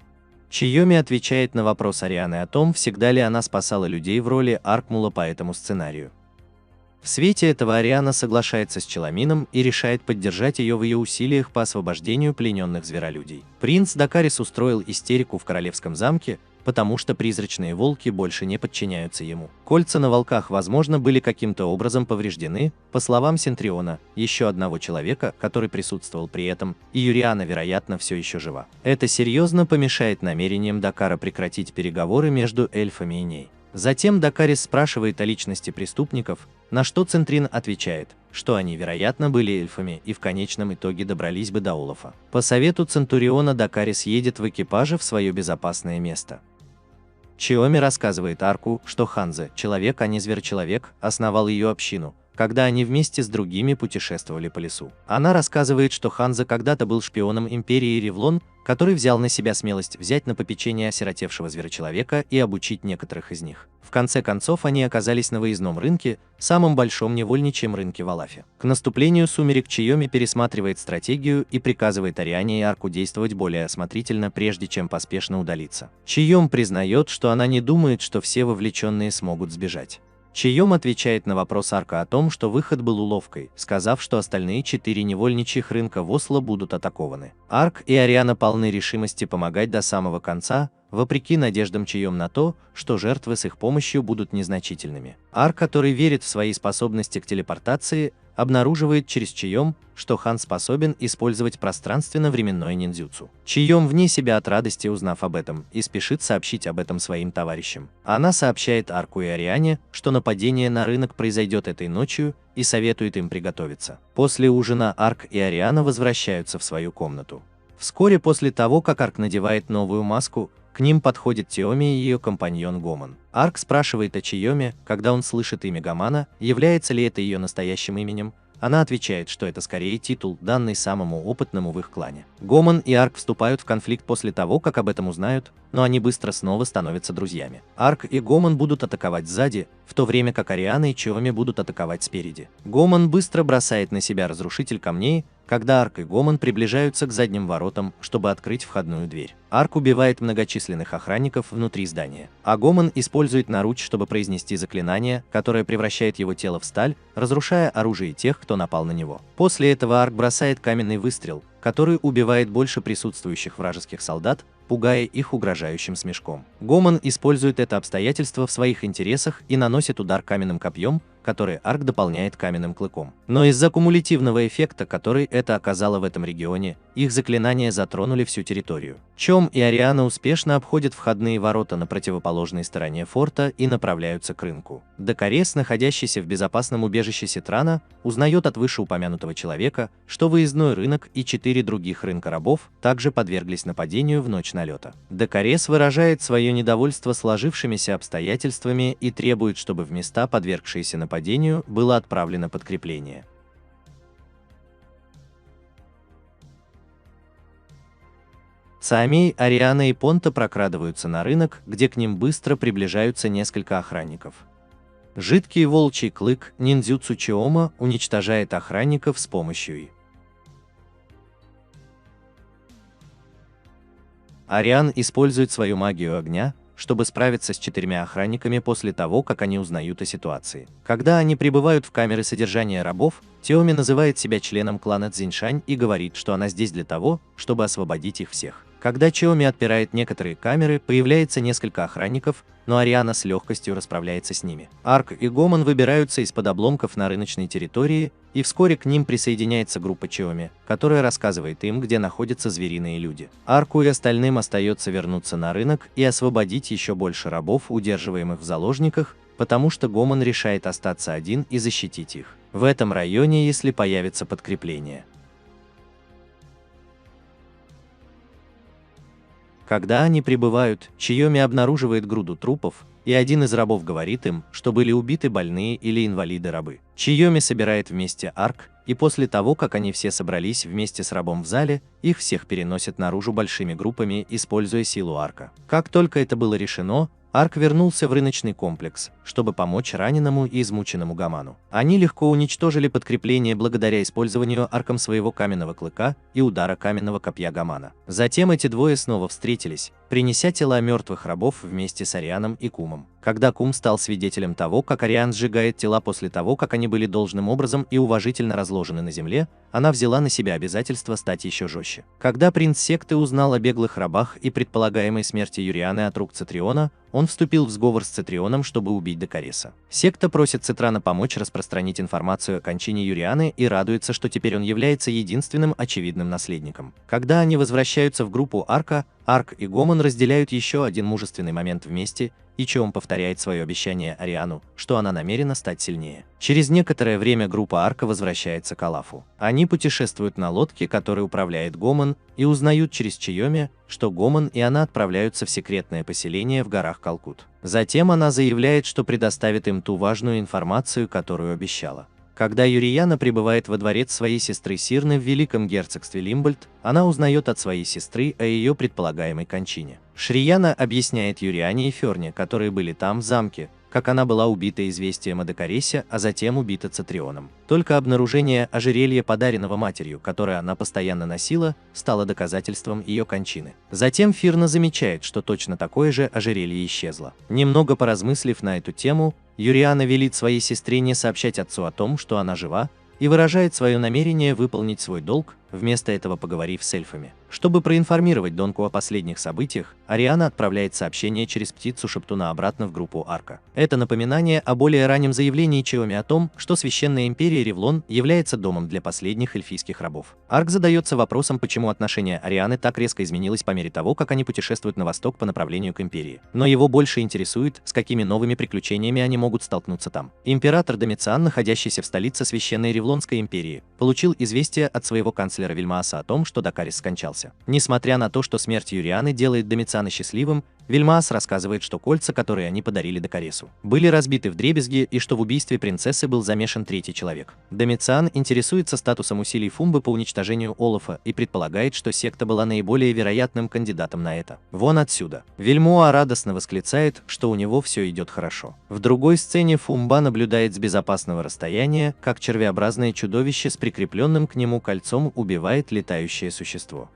Чиоми отвечает на вопрос Арианы о том, всегда ли она спасала людей в роли Аркмула по этому сценарию. В В свете этого Ариана соглашается с Челомином и решает поддержать ее в ее усилиях по освобождению плененных зверолюдей. Принц Дакарис устроил истерику в королевском замке, потому что призрачные волки больше не подчиняются ему. Кольца на волках, возможно, были каким-то образом повреждены, по словам Сентриона, еще одного человека, который присутствовал при этом, и Юриана, вероятно, все еще жива. Это серьезно помешает намерениям Дакара прекратить переговоры между эльфами и ней. Затем Дакарис спрашивает о личности преступников, на что Центрин отвечает, что они, вероятно, были эльфами и в конечном итоге добрались бы до Олафа. По совету Центуриона Дакарис едет в экипаже в свое безопасное место. Чиоми рассказывает Арку, что Ханзе, человек, а не зверь-человек, основал ее общину, когда они вместе с другими путешествовали по лесу. Она рассказывает, что Ханзе когда-то был шпионом империи Ревлон, который взял на себя смелость взять на попечение осиротевшего зверя-человека и обучить некоторых из них. В конце концов, они оказались на выездном рынке, самом большом невольничьем рынке в Олафе. К наступлению сумерек Чиоми пересматривает стратегию и приказывает Ариане и Арку действовать более осмотрительно, прежде чем поспешно удалиться. Чиом признает, что она не думает, что все вовлеченные смогут сбежать. Чиом отвечает на вопрос Арка о том, что выход был уловкой, сказав, что остальные 4 невольничьих рынка в Осло будут атакованы. Арк и Ариана полны решимости помогать до самого конца, вопреки надеждам Чиом на то, что жертвы с их помощью будут незначительными. Арк, который верит в свои способности к телепортации, обнаруживает через Чиом, что Хан способен использовать пространственно-временное ниндзюцу. Чиом вне себя от радости, узнав об этом, и спешит сообщить об этом своим товарищам. Она сообщает Арку и Ариане, что нападение на рынок произойдет этой ночью, и советует им приготовиться. После ужина Арк и Ариана возвращаются в свою комнату. Вскоре после того, как Арк надевает новую маску, к ним подходит Тиоми и ее компаньон Гомон. Арк спрашивает о Чиоме, когда он слышит имя Гамана, является ли это ее настоящим именем. Она отвечает, что это скорее титул, данный самому опытному в их клане. Гомон и Арк вступают в конфликт после того, как об этом узнают, но они быстро снова становятся друзьями. Арк и Гомон будут атаковать сзади, в то время как Ариана и Чиоми будут атаковать спереди. Гомон быстро бросает на себя разрушитель камней, когда Арк и Гомон приближаются к задним воротам, чтобы открыть входную дверь. Арк убивает многочисленных охранников внутри здания, а Гомон использует наруч, чтобы произнести заклинание, которое превращает его тело в сталь, разрушая оружие тех, кто напал на него. После этого Арк бросает каменный выстрел, который убивает больше присутствующих вражеских солдат, пугая их угрожающим смешком. Гомон использует это обстоятельство в своих интересах и наносит удар каменным копьем, который Арк дополняет каменным клыком. Но из-за кумулятивного эффекта, который это оказало в этом регионе, их заклинания затронули всю территорию. Чом и Ариана успешно обходят входные ворота на противоположной стороне форта и направляются к рынку. Дакарес, находящийся в безопасном убежище Ситрана, узнает от вышеупомянутого человека, что выездной рынок и 4 других рынка рабов также подверглись нападению в ночь налета. Дакарес выражает свое недовольство сложившимися обстоятельствами и требует, чтобы в места, подвергшиеся нападению, было отправлено подкрепление. Саамей, Ариана и Понта прокрадываются на рынок, где к ним быстро приближаются несколько охранников. Жидкий волчий клык ниндзюцу Чиома уничтожает охранников с помощью И. Ариан использует свою магию огня, чтобы справиться с 4 охранниками после того, как они узнают о ситуации. Когда они прибывают в камеры содержания рабов, Тиоми называет себя членом клана Цзиньшань и говорит, что она здесь для того, чтобы освободить их всех. Когда Чиоми отпирает некоторые камеры, появляется несколько охранников, но Ариана с легкостью расправляется с ними. Арк и Гомон выбираются из-под обломков на рыночной территории, и вскоре к ним присоединяется группа Чиоми, которая рассказывает им, где находятся звериные люди. Арку и остальным остается вернуться на рынок и освободить еще больше рабов, удерживаемых в заложниках, потому что Гомон решает остаться один и защитить их в этом районе, если появится подкрепление. Когда они прибывают, Чиоми обнаруживает груду трупов, и один из рабов говорит им, что были убиты больные или инвалиды-рабы. Чиоми собирает вместе Арк, и после того, как они все собрались вместе с рабом в зале, их всех переносят наружу большими группами, используя силу Арка. Как только это было решено, Арк вернулся в рыночный комплекс, чтобы помочь раненому и измученному Гаману. Они легко уничтожили подкрепление благодаря использованию Арком своего каменного клыка и удара каменного копья Гамана. Затем эти двое снова встретились, принеся тела мертвых рабов вместе с Арианом и Кумом. Когда Кум стал свидетелем того, как Ариан сжигает тела после того, как они были должным образом и уважительно разложены на земле, она взяла на себя обязательство стать еще жестче. Когда принц секты узнал о беглых рабах и предполагаемой смерти Юрианы от рук Цитриона, он вступил в сговор сЦитрионом, чтобы убить Докариса. Секта просит Цитрана помочь распространить информацию о кончине Юрианы и радуется, что теперь он является единственным очевидным наследником. Когда они возвращаются в группу Арка, Арк и Гомон разделяют еще один мужественный момент вместе, и Чиом повторяет свое обещание Ариану, что она намерена стать сильнее. Через некоторое время группа Арка возвращается к Алафу. Они путешествуют на лодке, которой управляет Гомон, и узнают через Чиоме, что Гомон и она отправляются в секретное поселение в горах Калкут. Затем она заявляет, что предоставит им ту важную информацию, которую обещала. Когда Юрияна прибывает во дворец своей сестры Сирны в Великом герцогстве Лимбольд, она узнает от своей сестры о ее предполагаемой кончине. Шрияна объясняет Юриане и Ферне, которые были там в замке, как она была убита известием о Докарисе, а затем убита Цитрионом. Только обнаружение ожерелья, подаренного матерью, которое она постоянно носила, стало доказательством ее кончины. Затем Фирна замечает, что точно такое же ожерелье исчезло. Немного поразмыслив на эту тему, Юриана велит своей сестре не сообщать отцу о том, что она жива, и выражает свое намерение выполнить свой долг, вместо этого поговорив с эльфами. Чтобы проинформировать Донку о последних событиях, Ариана отправляет сообщение через птицу Шептуна обратно в группу Арка. Это напоминание о более раннем заявлении Чиоми о том, что Священная империя Ревлон является домом для последних эльфийских рабов. Арк задается вопросом, почему отношение Арианы так резко изменилось по мере того, как они путешествуют на восток по направлению к империи. Но его больше интересует, с какими новыми приключениями они могут столкнуться там. Император Домициан, находящийся в столице Священной Ревлонской империи, получил известие от своего канцлера Вильмааса о том, что Докарис скончался. Несмотря на то, что смерть Юрианы делает Домициана счастливым, Вильмаас рассказывает, что кольца, которые они подарили Докарису, были разбиты вдребезги и что в убийстве принцессы был замешан третий человек. Домициан интересуется статусом усилий Фумбы по уничтожению Олафа и предполагает, что секта была наиболее вероятным кандидатом на это. Вон отсюда. Вельмоа радостно восклицает, что у него все идет хорошо. В другой сцене Фумба наблюдает с безопасного расстояния, как червеобразное чудовище с прикрепленным к нему кольцом убивает летающее существо.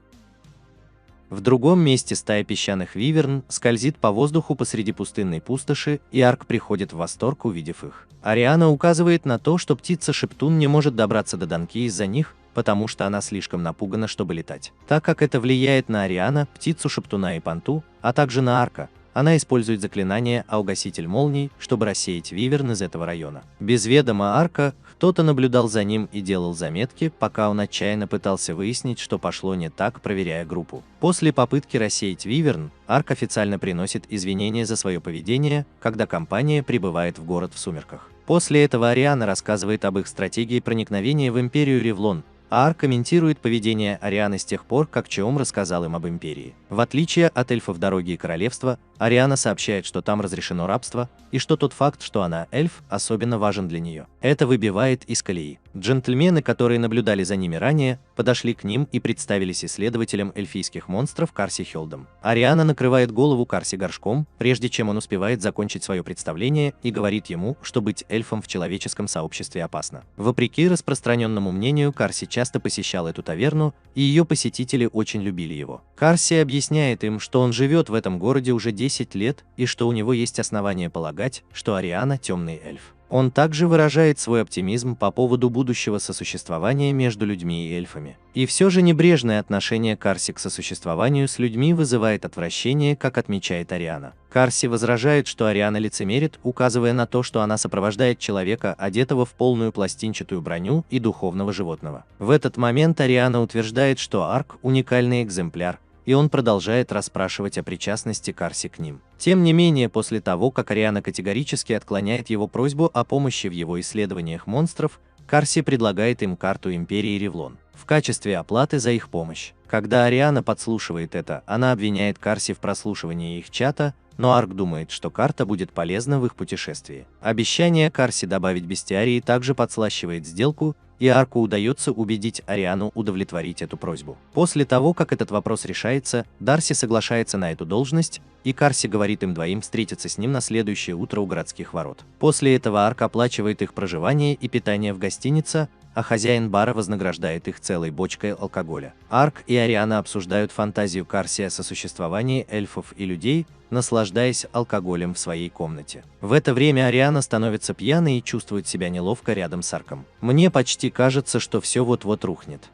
В другом месте стая песчаных виверн скользит по воздуху посреди пустынной пустоши, и Арк приходит в восторг, увидев их. Ариана указывает на то, что птица Шептун не может добраться до Донки из-за них, потому что она слишком напугана, чтобы летать. Так как это влияет на Ариана, птицу Шептуна и Панту, а также на Арка, она использует заклинание «Угаситель молний», чтобы рассеять виверн из этого района. Без ведома Арка кто-то наблюдал за ним и делал заметки, пока он отчаянно пытался выяснить, что пошло не так, проверяя группу. После попытки рассеять виверн, Арк официально приносит извинения за свое поведение, когда компания прибывает в город в сумерках. После этого Ариана рассказывает об их стратегии проникновения в империю Ревлон, а Арк комментирует поведение Арианы с тех пор, как Чиом рассказал им об империи. В отличие от эльфов Дороги и Королевства, Ариана сообщает, что там разрешено рабство, и что тот факт, что она эльф, особенно важен для нее. Это выбивает из колеи. Джентльмены, которые наблюдали за ними ранее, подошли к ним и представились исследователем эльфийских монстров Карси Хёлдом. Ариана накрывает голову Карси горшком, прежде чем он успевает закончить свое представление, и говорит ему, что быть эльфом в человеческом сообществе опасно. Вопреки распространенному мнению, Карси часто посещал эту таверну, и ее посетители очень любили его. Карси объясняет им, что он живет в этом городе уже 10 лет, и что у него есть основания полагать, что Ариана – темный эльф. Он также выражает свой оптимизм по поводу будущего сосуществования между людьми и эльфами. И все же небрежное отношение Карси к сосуществованию с людьми вызывает отвращение, как отмечает Ариана. Карси возражает, что Ариана лицемерит, указывая на то, что она сопровождает человека, одетого в полную пластинчатую броню и духовного животного. В этот момент Ариана утверждает, что Арк – уникальный экземпляр, и он продолжает расспрашивать о причастности Карси к ним. Тем не менее, после того, как Ариана категорически отклоняет его просьбу о помощи в его исследованиях монстров, Карси предлагает им карту Империи Ревлон в качестве оплаты за их помощь. Когда Ариана подслушивает это, она обвиняет Карси в прослушивании их чата, но Арк думает, что карта будет полезна в их путешествии. Обещание Карси добавить бестиарии также подслащивает сделку, и Арку удается убедить Ариану удовлетворить эту просьбу. После того, как этот вопрос решается, Дарси соглашается на эту должность, и Карси говорит им двоим встретиться с ним на следующее утро у городских ворот. После этого Арк оплачивает их проживание и питание в гостинице, а хозяин бара вознаграждает их целой бочкой алкоголя. Арк и Ариана обсуждают фантазию Карси о сосуществовании эльфов и людей, наслаждаясь алкоголем в своей комнате. В это время Ариана становится пьяной и чувствует себя неловко рядом с Арком. «Мне почти кажется, что все вот-вот рухнет».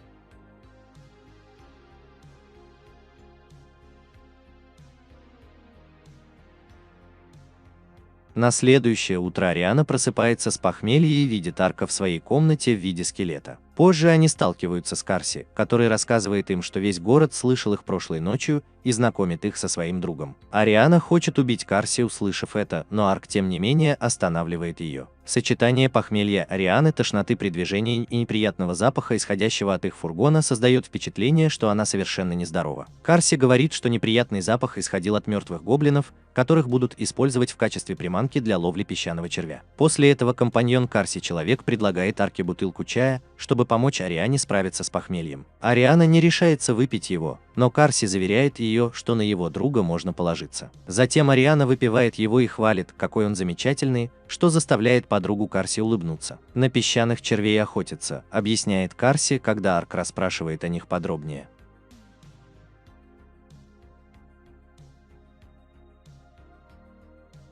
На следующее утро Ариана просыпается с похмелья и видит Арка в своей комнате в виде скелета. Позже они сталкиваются с Карси, который рассказывает им, что весь город слышал их прошлой ночью и знакомит их со своим другом. Ариана хочет убить Карси, услышав это, но Арк тем не менее останавливает ее. Сочетание похмелья Арианы, тошноты при движении и неприятного запаха, исходящего от их фургона, создает впечатление, что она совершенно нездорова. Карси говорит, что неприятный запах исходил от мертвых гоблинов, которых будут использовать в качестве приманки для ловли песчаного червя. После этого компаньон Карси-человек предлагает Арке бутылку чая, чтобы помочь Ариане справиться с похмельем. Ариана не решается выпить его, но Карси заверяет ее, что на его друга можно положиться. Затем Ариана выпивает его и хвалит, какой он замечательный, что заставляет подругу Карси улыбнуться. «На песчаных червей охотятся», — объясняет Карси, когда Арк расспрашивает о них подробнее.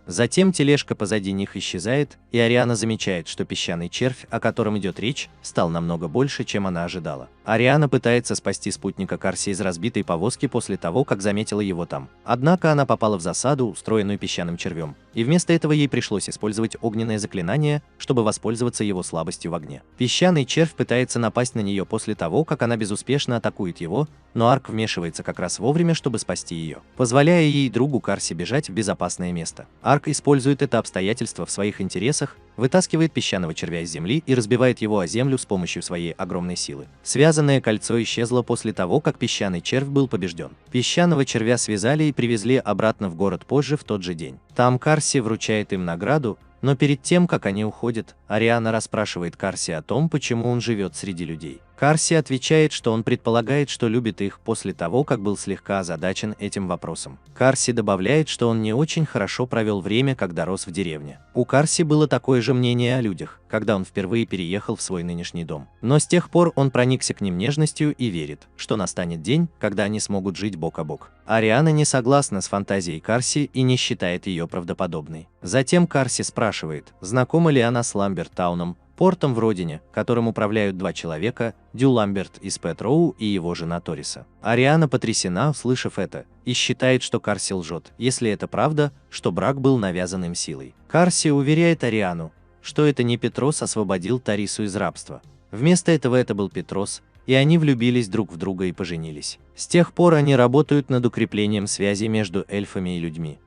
Затем тележка позади них исчезает, и Ариана замечает, что песчаный червь, о котором идет речь, стал намного больше, чем она ожидала. Ариана пытается спасти спутника Карси из разбитой повозки после того, как заметила его там. Однако она попала в засаду, устроенную песчаным червем, и вместо этого ей пришлось использовать огненное заклинание, чтобы воспользоваться его слабостью в огне. Песчаный червь пытается напасть на нее после того, как она безуспешно атакует его, но Арк вмешивается как раз вовремя, чтобы спасти ее, позволяя ей другу Карси бежать в безопасное место. Арк использует это обстоятельство в своих интересах, вытаскивает песчаного червя из земли и разбивает его о землю с помощью своей огромной силы. Связанное кольцо исчезло после того, как песчаный червь был побежден. Песчаного червя связали и привезли обратно в город позже в тот же день. Там Карси вручает им награду, но перед тем, как они уходят, Ариана расспрашивает Карси о том, почему он живет среди людей. Карси отвечает, что он предполагает, что любит их после того, как был слегка озадачен этим вопросом. Карси добавляет, что он не очень хорошо провел время, когда рос в деревне. У Карси было такое же мнение о людях, когда он впервые переехал в свой нынешний дом. Но с тех пор он проникся к ним нежностью и верит, что настанет день, когда они смогут жить бок о бок. Ариана не согласна с фантазией Карси и не считает ее правдоподобной. Затем Карси спрашивает, знакома ли она с Ламберттауном, портом в родине, которым управляют два человека, Дю Ламберт из Петроу и его жена Ториса. Ариана потрясена, услышав это, и считает, что Карси лжет, если это правда, что брак был навязан им силой. Карси уверяет Ариану, что это не Петрос освободил Торису из рабства. Вместо этого это был Петрос, и они влюбились друг в друга и поженились. С тех пор они работают над укреплением связи между эльфами и людьми.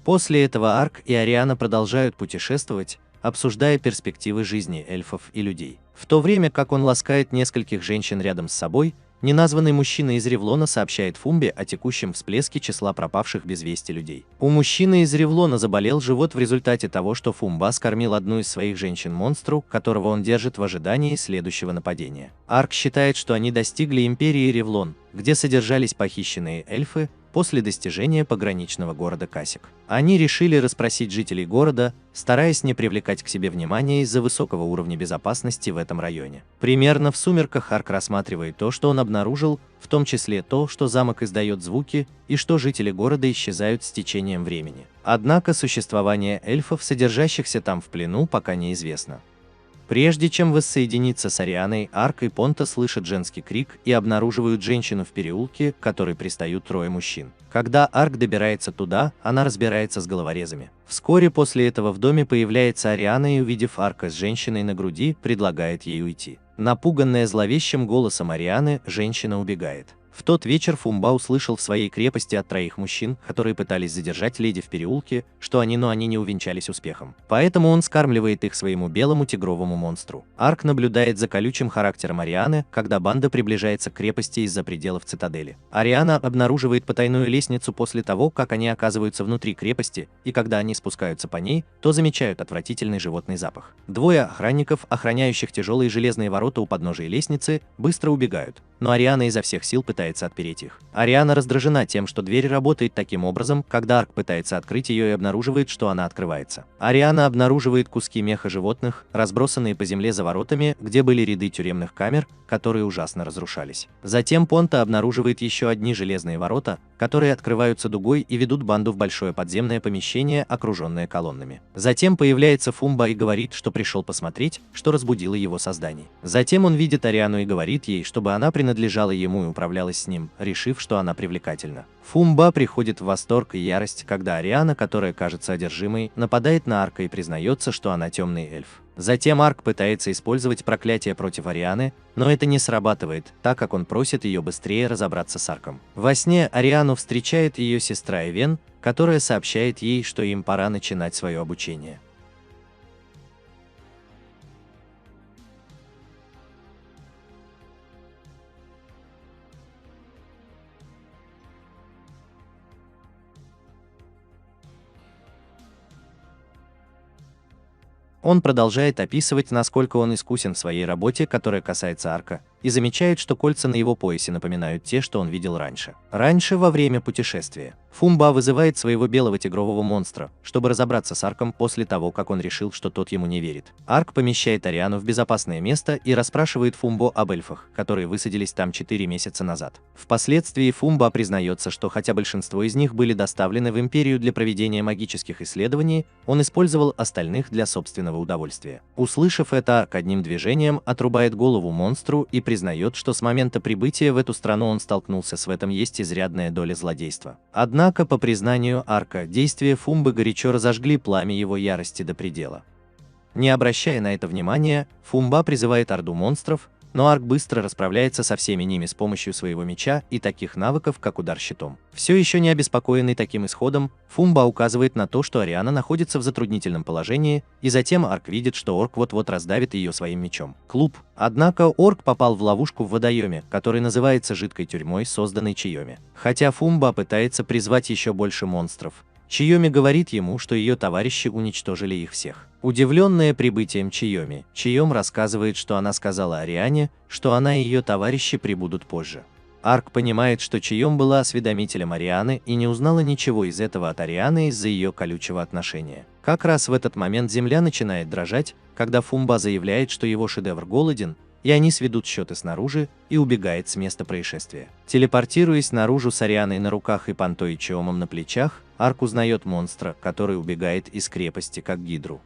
После этого Арк и Ариана продолжают путешествовать, обсуждая перспективы жизни эльфов и людей. В то время как он ласкает нескольких женщин рядом с собой, неназванный мужчина из Ревлона сообщает Фумбе о текущем всплеске числа пропавших без вести людей. У мужчины из Ревлона заболел живот в результате того, что Фумба скормил одну из своих женщин-монстру, которого он держит в ожидании следующего нападения. Арк считает, что они достигли империи Ревлон, где содержались похищенные эльфы, после достижения пограничного города Касик. Они решили расспросить жителей города, стараясь не привлекать к себе внимания из-за высокого уровня безопасности в этом районе. Примерно в сумерках Арк рассматривает то, что он обнаружил, в том числе то, что замок издает звуки, и что жители города исчезают с течением времени. Однако существование эльфов, содержащихся там в плену, пока неизвестно. Прежде чем воссоединиться с Арианой, Арк и Понта слышат женский крик и обнаруживают женщину в переулке, к которой пристают трое мужчин. Когда Арк добирается туда, она разбирается с головорезами. Вскоре после этого в доме появляется Ариана и, увидев Арка с женщиной на груди, предлагает ей уйти. Напуганная зловещим голосом Арианы, женщина убегает. В тот вечер Фумба услышал в своей крепости от троих мужчин, которые пытались задержать леди в переулке, что они не увенчались успехом. Поэтому он скармливает их своему белому тигровому монстру. Арк наблюдает за колючим характером Арианы, когда банда приближается к крепости из-за пределов цитадели. Ариана обнаруживает потайную лестницу после того, как они оказываются внутри крепости, и когда они спускаются по ней, то замечают отвратительный животный запах. Двое охранников, охраняющих тяжелые железные ворота у подножия лестницы, быстро убегают, но Ариана изо всех сил пытается пытается отпереть их. Ариана раздражена тем, что дверь работает таким образом, когда Арк пытается открыть ее и обнаруживает, что она открывается. Ариана обнаруживает куски меха животных, разбросанные по земле за воротами, где были ряды тюремных камер, которые ужасно разрушались. Затем Понта обнаруживает еще одни железные ворота, которые открываются дугой и ведут банду в большое подземное помещение, окруженное колоннами. Затем появляется Фумба и говорит, что пришел посмотреть, что разбудило его создание. Затем он видит Ариану и говорит ей, чтобы она принадлежала ему и управлялась с ним, решив, что она привлекательна. Фумба приходит в восторг и ярость, когда Ариана, которая кажется одержимой, нападает на Арка и признается, что она темный эльф. Затем Арк пытается использовать проклятие против Арианы, но это не срабатывает, так как он просит ее быстрее разобраться с Арком. Во сне Ариану встречает ее сестра Эвен, которая сообщает ей, что им пора начинать свое обучение. Он продолжает описывать, насколько он искусен в своей работе, которая касается Арка, и замечает, что кольца на его поясе напоминают те, что он видел раньше. Раньше, во время путешествия, Фумба вызывает своего белого тигрового монстра, чтобы разобраться с Арком после того, как он решил, что тот ему не верит. Арк помещает Ариану в безопасное место и расспрашивает Фумбо об эльфах, которые высадились там 4 месяца назад. Впоследствии Фумба признается, что хотя большинство из них были доставлены в Империю для проведения магических исследований, он использовал остальных для собственного удовольствия. Услышав это, Арк одним движением отрубает голову монстру и признает, что с момента прибытия в эту страну он столкнулся с в этом есть изрядная доля злодейства. Однако, по признанию Арка, действия Фумбы горячо разожгли пламя его ярости до предела. Не обращая на это внимания, Фумба призывает орду монстров, но Арк быстро расправляется со всеми ними с помощью своего меча и таких навыков, как удар щитом. Все еще не обеспокоенный таким исходом, Фумба указывает на то, что Ариана находится в затруднительном положении, и затем Арк видит, что орк вот-вот раздавит ее своим мечом. Клуб. Однако орк попал в ловушку в водоеме, который называется жидкой тюрьмой, созданной Чиоми. Хотя Фумба пытается призвать еще больше монстров, Чиоми говорит ему, что ее товарищи уничтожили их всех. Удивленная прибытием Чиоми, Чиом рассказывает, что она сказала Ариане, что она и ее товарищи прибудут позже. Арк понимает, что Чиом была осведомителем Арианы и не узнала ничего из этого от Арианы из-за ее колючего отношения. Как раз в этот момент земля начинает дрожать, когда Фумба заявляет, что его шедевр голоден, и они сведут счеты снаружи, и убегает с места происшествия. Телепортируясь наружу с Арианой на руках и Понтой и Чиомом на плечах, Арк узнает монстра, который убегает из крепости как гидру.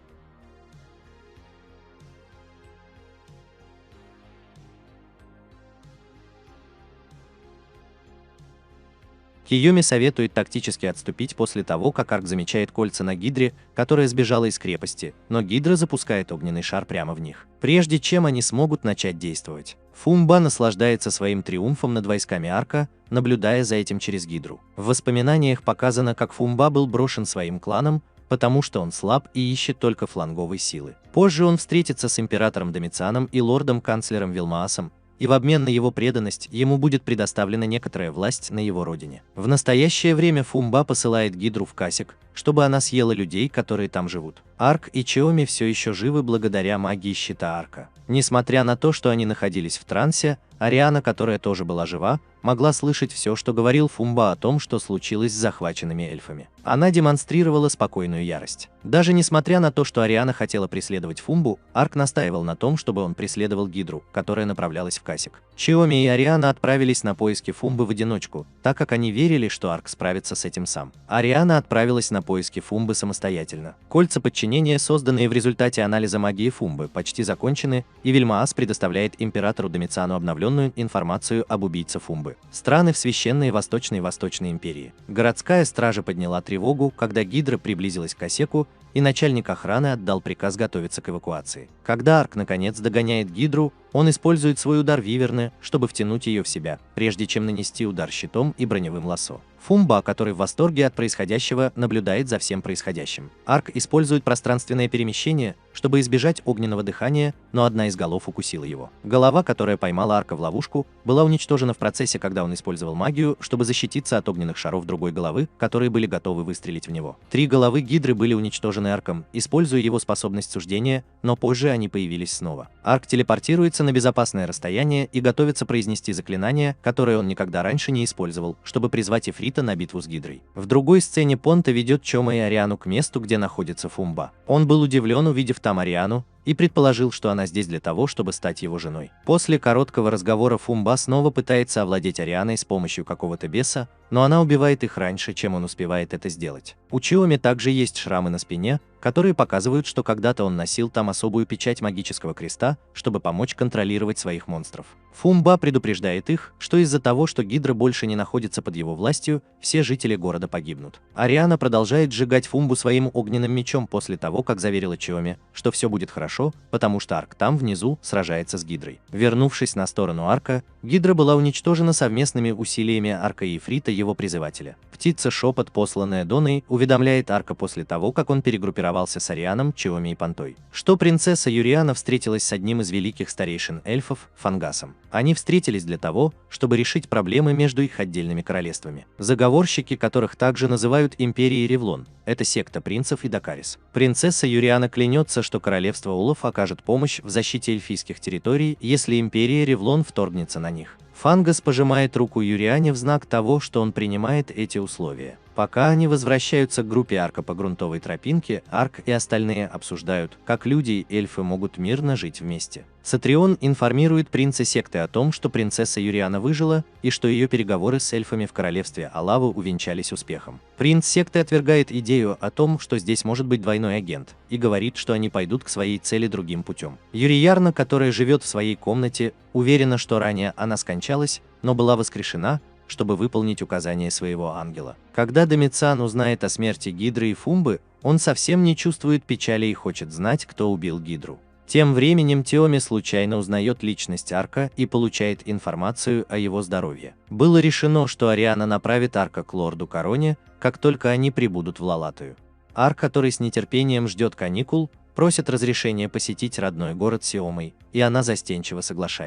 Киюми советует тактически отступить после того, как Арк замечает кольца на гидре, которая сбежала из крепости, но гидра запускает огненный шар прямо в них, прежде чем они смогут начать действовать. Фумба наслаждается своим триумфом над войсками Арка, наблюдая за этим через гидру. В воспоминаниях показано, как Фумба был брошен своим кланом, потому что он слаб и ищет только фланговой силы. Позже он встретится с императором Домицианом и лордом-канцлером Вилмаасом, и в обмен на его преданность ему будет предоставлена некоторая власть на его родине. В настоящее время Фумба посылает гидру в Касик, чтобы она съела людей, которые там живут. Арк и Чиоми все еще живы благодаря магии щита Арка. Несмотря на то, что они находились в трансе, Ариана, которая тоже была жива, могла слышать все, что говорил Фумба о том, что случилось с захваченными эльфами. Она демонстрировала спокойную ярость. Даже несмотря на то, что Ариана хотела преследовать Фумбу, Арк настаивал на том, чтобы он преследовал гидру, которая направлялась в Касик. Чиоми и Ариана отправились на поиски Фумбы в одиночку, так как они верили, что Арк справится с этим сам. Ариана отправилась на поиски Фумбы самостоятельно. Кольца подчинения, созданные в результате анализа магии Фумбы, почти закончены, и Вильмаас предоставляет императору Домициану обновленную информацию об убийце Фумбы. Страны в священной Восточной империи. Городская стража подняла тревогу, когда гидра приблизилась к Касеку, и начальник охраны отдал приказ готовиться к эвакуации. Когда Арк наконец догоняет гидру, он использует свой удар виверны, чтобы втянуть ее в себя, прежде чем нанести удар щитом и броневым лассо. Фумба, который в восторге от происходящего, наблюдает за всем происходящим. Арк использует пространственное перемещение, чтобы избежать огненного дыхания, но одна из голов укусила его. Голова, которая поймала Арка в ловушку, была уничтожена в процессе, когда он использовал магию, чтобы защититься от огненных шаров другой головы, которые были готовы выстрелить в него. 3 головы Гидры были уничтожены Арком, используя его способность суждения, но позже они появились снова. Арк телепортируется на безопасное расстояние и готовится произнести заклинание, которое он никогда раньше не использовал, чтобы призвать Ифрита на битву с Гидрой. В другой сцене Понта ведет Чома и Ариану к месту, где находится Фумба. Он был удивлен, увидев там Ариану, и предположил, что она здесь для того, чтобы стать его женой. После короткого разговора Фумба снова пытается овладеть Арианой с помощью какого-то беса, но она убивает их раньше, чем он успевает это сделать. У Чиоми также есть шрамы на спине, которые показывают, что когда-то он носил там особую печать магического креста, чтобы помочь контролировать своих монстров. Фумба предупреждает их, что из-за того, что Гидра больше не находится под его властью, все жители города погибнут. Ариана продолжает сжигать Фумбу своим огненным мечом после того, как заверила Чиоми, что все будет хорошо, потому что Арк там внизу сражается с Гидрой. Вернувшись на сторону Арка, Гидра была уничтожена совместными усилиями Арка и Ифрита, его призывателя. Птица-шепот, посланная Доной, уведомляет Арка после того, как он перегруппировался с Арианом, Чиоми и Понтой, что принцесса Юриана встретилась с одним из великих старейшин эльфов, Фангасом. Они встретились для того, чтобы решить проблемы между их отдельными королевствами. Заговорщики, которых также называют Империей Ревлон, это секта принцев и Дакарис. Принцесса Юриана клянется, что королевство Улов окажет помощь в защите эльфийских территорий, если Империя Ревлон вторгнется на них. Фангас пожимает руку Юриане в знак того, что он принимает эти условия. Пока они возвращаются к группе Арка по грунтовой тропинке, Арк и остальные обсуждают, как люди и эльфы могут мирно жить вместе. Сатрион информирует принца секты о том, что принцесса Юриана выжила и что ее переговоры с эльфами в королевстве Алавы увенчались успехом. Принц секты отвергает идею о том, что здесь может быть двойной агент, и говорит, что они пойдут к своей цели другим путем. Юриярна, которая живет в своей комнате, уверена, что ранее она скончалась, но была воскрешена, чтобы выполнить указания своего ангела. Когда Домициан узнает о смерти Гидры и Фумбы, он совсем не чувствует печали и хочет знать, кто убил Гидру. Тем временем Тиоми случайно узнает личность Арка и получает информацию о его здоровье. Было решено, что Ариана направит Арка к лорду Короне, как только они прибудут в Лалатую. Арк, который с нетерпением ждет каникул, просит разрешения посетить родной город Сиомой, и она застенчиво соглашается.